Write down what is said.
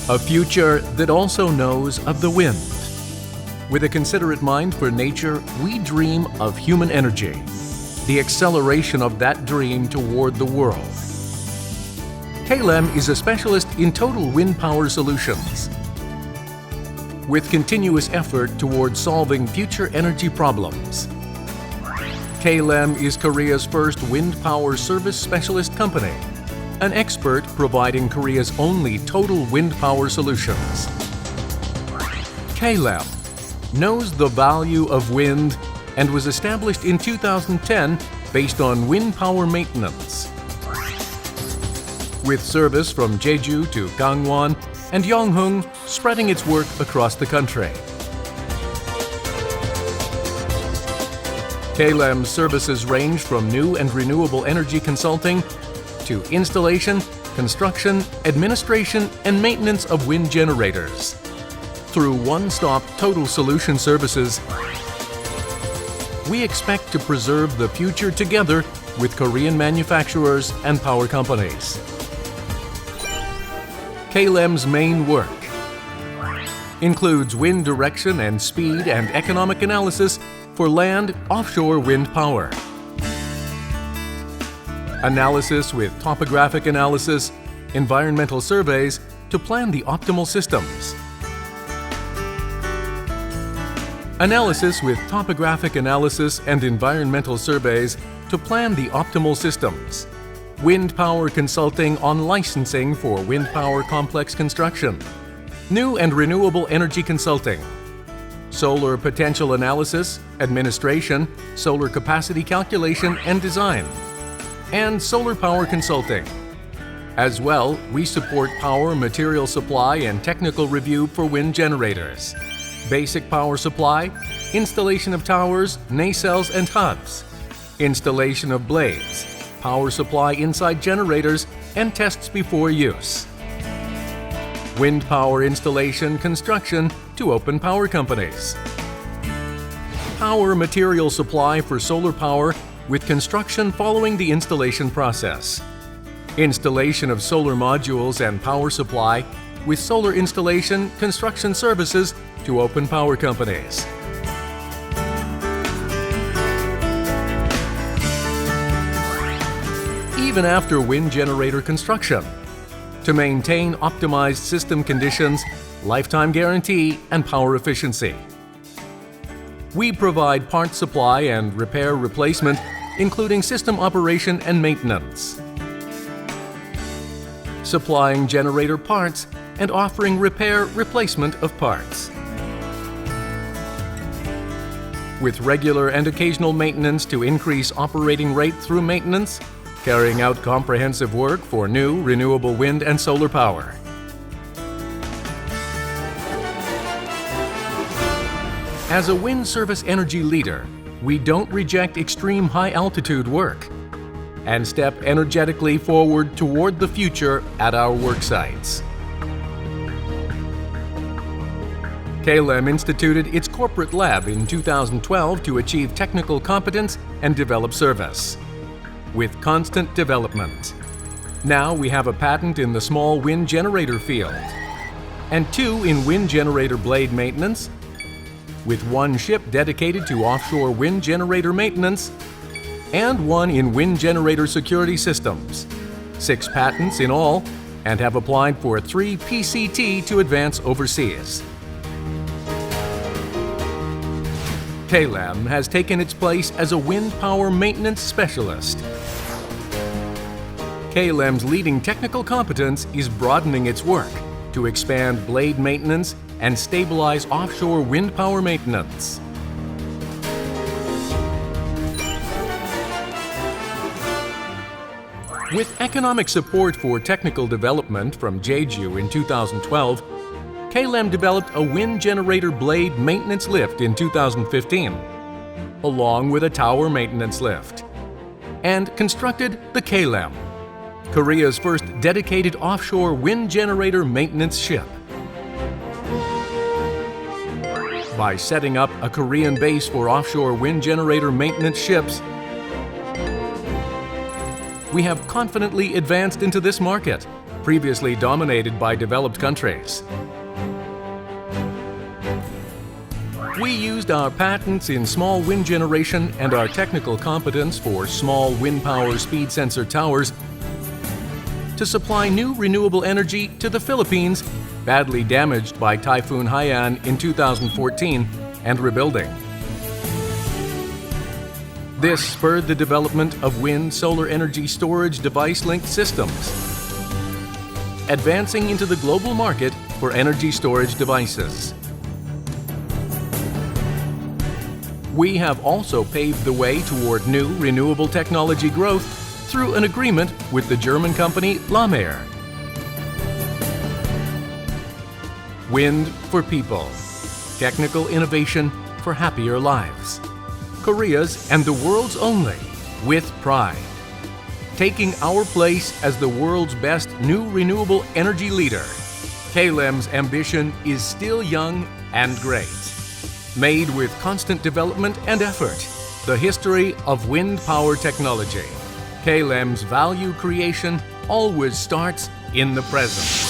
A future that also knows of the wind. With a considerate mind for nature, we dream of human energy, the acceleration of that dream toward the world. KLEM is a specialist in total wind power solutions. With continuous effort toward solving future energy problems, KLEM is Korea's first wind power service specialist company, an expert providing Korea's only total wind power solutions. KLEM knows the value of wind and was established in 2010 based on wind power maintenance. With service from Jeju to Gangwon and Yeonghung, spreading its work across the country. KLEM's services range from new and renewable energy consulting to installation, construction, administration, and maintenance of wind generators. Through one-stop total solution services, we expect to preserve the future together with Korean manufacturers and power companies. KLEM's main work includes wind direction and speed and economic analysis for land offshore wind power. Analysis with topographic analysis, environmental surveys to plan the optimal systems. Analysis with topographic analysis and environmental surveys to plan the optimal systems. Wind power consulting on licensing for wind power complex construction. New and renewable energy consulting. Solar potential analysis, administration, solar capacity calculation and design. And solar power consulting. As well, we support power material supply and technical review for wind generators. Basic power supply, installation of towers, nacelles and hubs, installation of blades, power supply inside generators, and tests before use. Wind power installation construction to open power companies. Power material supply for solar power with construction following the installation process. Installation of solar modules and power supply with solar installation construction services to open power companies. Even after wind generator construction, to maintain optimized system conditions, lifetime guarantee, and power efficiency. We provide part supply and repair replacement, including system operation and maintenance. Supplying generator parts and offering repair replacement of parts. With regular and occasional maintenance to increase operating rate through maintenance, carrying out comprehensive work for new renewable wind and solar power. As a wind service energy leader, we don't reject extreme high-altitude work and step energetically forward toward the future at our work sites. KLEM instituted its corporate lab in 2012 to achieve technical competence and develop service. With constant development. Now we have a patent in the small wind generator field, and 2 in wind generator blade maintenance, with 1 ship dedicated to offshore wind generator maintenance, and 1 in wind generator security systems. 6 patents in all, and have applied for 3 PCT to advance overseas. KLEM has taken its place as a wind power maintenance specialist. KLEM's leading technical competence is broadening its work to expand blade maintenance and stabilize offshore wind power maintenance. With economic support for technical development from Jeju in 2012, KLEM developed a wind generator blade maintenance lift in 2015, along with a tower maintenance lift, and constructed the KLEM, Korea's first dedicated offshore wind generator maintenance ship. By setting up a Korean base for offshore wind generator maintenance ships, we have confidently advanced into this market, previously dominated by developed countries. We used our patents in small wind generation and our technical competence for small wind power speed sensor towers to supply new renewable energy to the Philippines, badly damaged by Typhoon Haiyan in 2014 and rebuilding. This spurred the development of wind solar energy storage device-linked systems, advancing into the global market for energy storage devices. We have also paved the way toward new renewable technology growth through an agreement with the German company Lamer. Wind for people. Technical innovation for happier lives. Korea's and the world's only, with pride. Taking our place as the world's best new renewable energy leader, KLEM's ambition is still young and great. Made with constant development and effort, the history of wind power technology. KLEM's value creation always starts in the present.